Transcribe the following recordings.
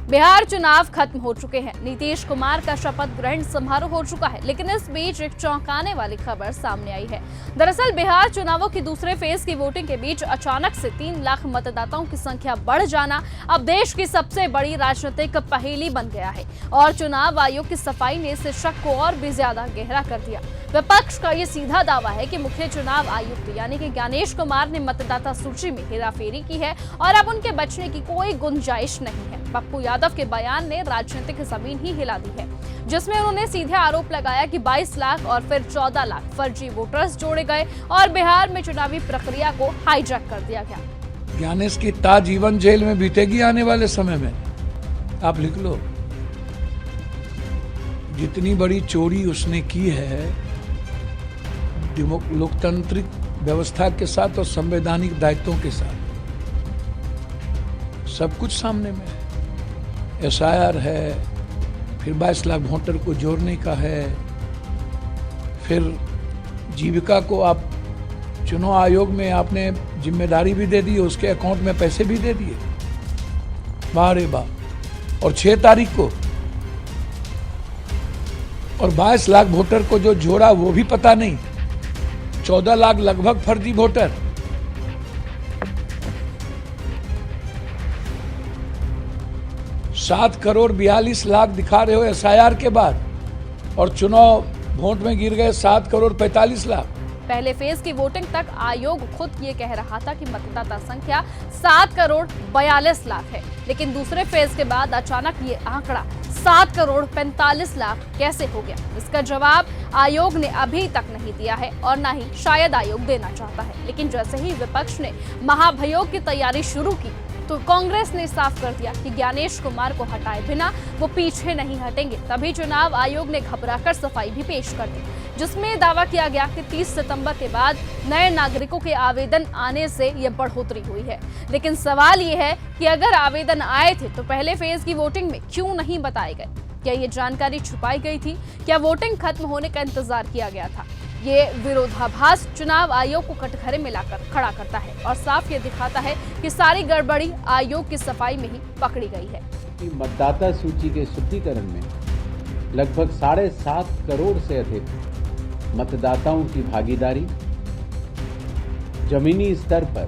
बिहार चुनाव खत्म हो चुके हैं। नीतीश कुमार का शपथ ग्रहण समारोह हो चुका है, लेकिन इस बीच एक चौंकाने वाली खबर सामने आई है। दरअसल बिहार चुनावों की दूसरे फेज की वोटिंग के बीच अचानक से 3 लाख मतदाताओं की संख्या बढ़ जाना अब देश की सबसे बड़ी राजनीतिक पहेली बन गया है और चुनाव आयोग की सफाई ने इस शक को और भी ज्यादा गहरा कर दिया। विपक्ष का ये सीधा दावा है कि मुख्य चुनाव आयुक्त यानी कि ज्ञानेश कुमार ने मतदाता सूची में हेराफेरी की है और अब उनके बचने की कोई गुंजाइश नहीं है। पप्पू यादव के बयान ने राजनीतिक जमीन ही हिला दी है, जिसमें उन्होंने सीधे आरोप लगाया कि 22 लाख और फिर 14 लाख फर्जी वोटर्स जोड़े गए और बिहार में चुनावी प्रक्रिया को हाईजैक कर दिया गया। ज्ञानेश की ताजीवन जेल में बीतेगी आने वाले समय में, आप लिख लो। जितनी बड़ी चोरी उसने की है लोकतांत्रिक व्यवस्था के साथ और संवैधानिक दायित्वों के साथ, सब कुछ सामने में है। एसआईआर है, फिर 22 लाख वोटर को जोड़ने का है, फिर जीविका को आप चुनाव आयोग में आपने जिम्मेदारी भी दे दी, उसके अकाउंट में पैसे भी दे दिए, वाह रे वाह। और 6 तारीख को और 22 लाख वोटर को जो जोड़ा वो भी पता नहीं, 14 लाख लगभग फर्जी वोटर। सात करोड़ 42 लाख दिखा रहे हो एसआईआर के बाद, और चुनाव वोट में गिर गए 7 करोड़ 45 लाख। पहले फेज की वोटिंग तक आयोग खुद ये कह रहा था कि मतदाता संख्या 7 करोड़ 42 लाख है, लेकिन दूसरे फेज के बाद अचानक ये आंकड़ा 7 करोड़ 45 लाख कैसे हो गया? इसका जवाब आयोग ने अभी तक नहीं दिया है और न ही शायद आयोग देना चाहता है। लेकिन जैसे ही विपक्ष ने महाभियोग की तैयारी शुरू की तो कांग्रेस ने साफ कर दिया कि ज्ञानेश कुमार को हटाए बिना वो पीछे नहीं हटेंगे। तभी चुनाव आयोग ने घबराकर सफाई भी पेश कर दी, जिसमें दावा किया गया कि 30 सितंबर के बाद नए नागरिकों के आवेदन आने से ये बढ़ोतरी हुई है। लेकिन सवाल ये है कि अगर आवेदन आए थे तो पहले फेज की वोटिंग में क्यों नहीं बताए गए? क्या ये जानकारी छुपाई गई थी? क्या वोटिंग खत्म होने का इंतजार किया गया था? ये विरोधाभास चुनाव आयोग को कटघरे में लाकर खड़ा करता है और साफ ये दिखाता है कि सारी गड़बड़ी आयोग की सफाई में ही पकड़ी गई है। मतदाता सूची के शुद्धिकरण में लगभग 7.5 करोड़ से अधिक मतदाताओं की भागीदारी, जमीनी स्तर पर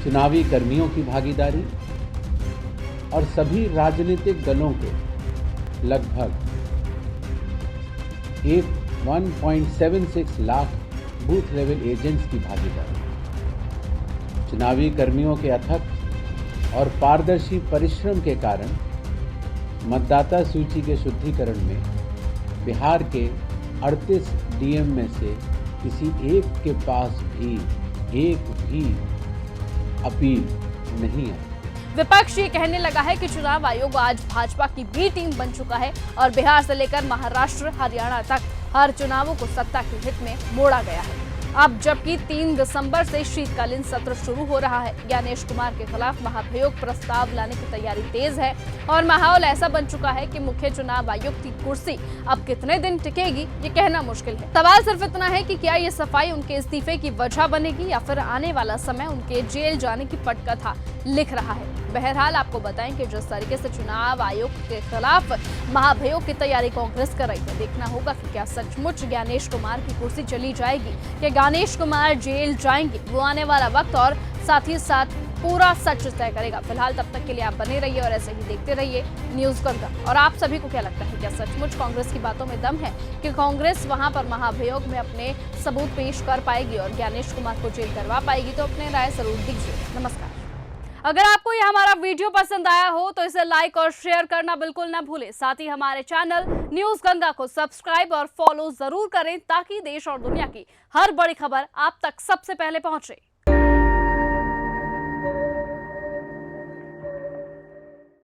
चुनावी कर्मियों की भागीदारी और सभी राजनीतिक दलों के लगभग 1.76 लाख बूथ लेवल एजेंट्स की भागीदारी, चुनावी कर्मियों के अथक और पारदर्शी परिश्रम के कारण मतदाता सूची के शुद्धिकरण में बिहार के 38 डीएम में से किसी एक के पास भी एक भी अपील नहीं है। विपक्ष ये कहने लगा है कि चुनाव आयोग आज भाजपा की बी टीम बन चुका है और बिहार से लेकर महाराष्ट्र, हरियाणा तक हर चुनावों को सत्ता के हित में मोड़ा गया है। अब जबकि 3 दिसंबर से शीतकालीन सत्र शुरू हो रहा है, ज्ञानेश कुमार के खिलाफ महाभियोग प्रस्ताव लाने की तैयारी तेज है और माहौल ऐसा बन चुका है कि मुख्य चुनाव आयुक्त की कुर्सी अब कितने दिन टिकेगी ये कहना मुश्किल है। सवाल सिर्फ इतना है कि क्या ये सफाई उनके इस्तीफे की वजह बनेगी या फिर आने वाला समय उनके जेल जाने की पटकथा लिख रहा है। बहरहाल आपको बताएं कि जिस तरीके से चुनाव आयोग के खिलाफ महाभियोग की तैयारी कांग्रेस कर रही है, देखना होगा कि क्या सचमुच ज्ञानेश कुमार की कुर्सी चली जाएगी, क्या ज्ञानेश कुमार जेल जाएंगे। वो आने वाला वक्त और साथ ही साथ पूरा सच तय करेगा। फिलहाल तब तक के लिए आप बने रहिए और ऐसे ही देखते रहिए न्यूज गंगा। और आप सभी को क्या लगता है, क्या सचमुच कांग्रेस की बातों में दम है कि कांग्रेस वहां पर महाभियोग में अपने सबूत पेश कर पाएगी और ज्ञानेश कुमार को जेल करवा पाएगी? तो अपने राय जरूर दीजिए। नमस्कार। अगर आपको यह हमारा वीडियो पसंद आया हो तो इसे लाइक और शेयर करना बिल्कुल ना भूलें। साथ ही हमारे चैनल न्यूज गंगा को सब्सक्राइब और फॉलो जरूर करें ताकि देश और दुनिया की हर बड़ी खबर आप तक सबसे पहले पहुंचे।